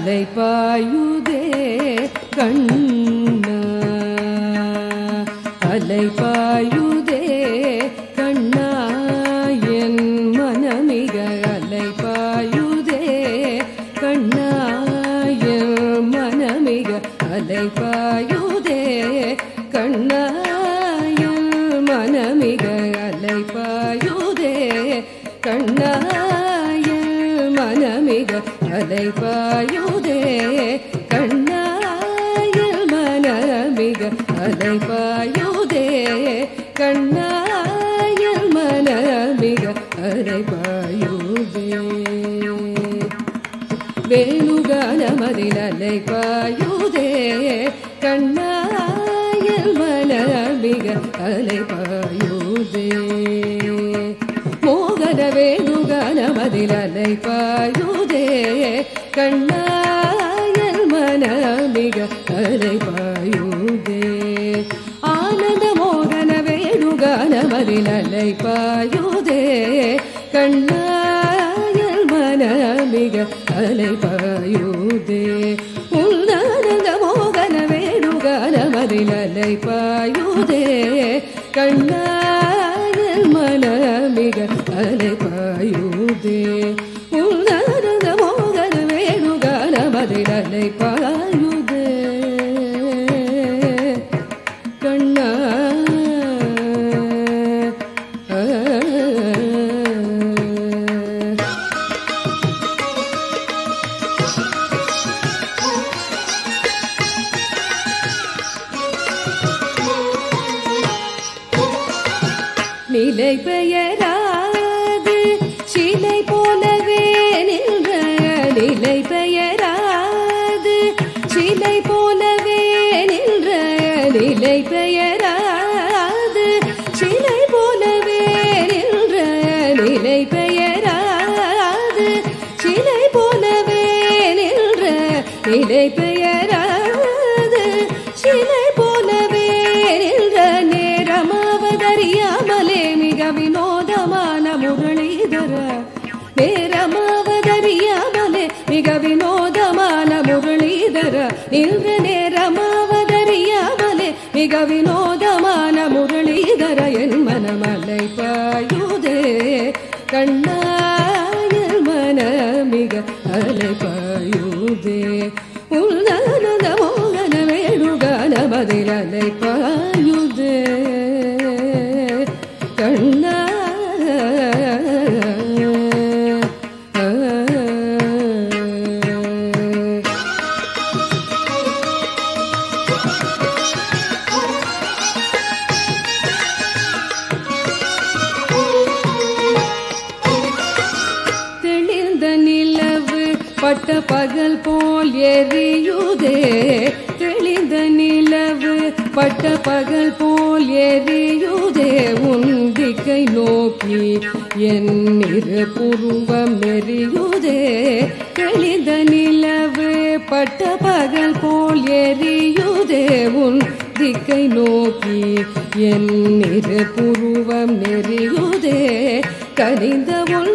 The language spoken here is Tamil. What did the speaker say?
அலைபாயுதே கண்ணா அலைபாயுதே கண்ணா என் மனமிக அலைபாயுதே கண்ணா என் மனமிக அலைபாயுதே கண்ணா என் மனமிக அலைபாயுதே கண்ணா என் மனமிக அலைபாயுதே கண்ணா என் மனமிக அலைபாயுதே கண்ணா என் மனமிக அலைபாயுதே வேணுகானமதில் அலைபாயுதே கண்ணா என் மனமிக அலைபாயுதே மோகன வேணுகானமதில் அலைபாயுதே கண்ணா என் மனமிக அலைபாயுதே ஆனந்த மோகன வேணுகானமதில் அலைபாயுதே கண்ணா என் மனமிக அலைபாயுதே உன்னானந்த மோகன வேணுகானமதில் அலைபாயுதே கண்ணா என் மனமிக அலைபாயுதே உன்னானந்த மோகன வேணுகானமதில் அலைபாயுதே கண்ணா நிலை பெயராது சிலை போலவே நின்ற நிலை பெயராது சிலை போலவே நின்ற நிலை பெயராது சிலை போலவே நின்ற நிலை பெயராது சிலை போலவே நின்ற நிலை பெயராது சிலை போலவே நின்ற நேரமாவதறியாமலே மிக வினோதமான முரளிதர நேரமாவதறியாமலே மிக வினோதமான முரளிதர நின்ற நேரமாவதறியாமலே மிக வினோதமான முரளிதர என் மனமலை பாயுதே கண்ணா என் மனமிக அலைபாயுதே உன்னானந்த மோகன வேணுகானமதில் அலைபாயுதே கண்ணா தெளிந்த நிலவு பட்ட பகல் போல் எரியுதே தெளிந்த நிலவு பட்ட பகல் போல் எரியுதே உன் திக்கை நோக்கி என் இரு புருவம் எரியுதே தெளிந்த நிலவு பட்ட பகல் போல் எரியுதே உன் திக்கை நோக்கி என் இரு புருவம் எரியுதே கனிந்த உன்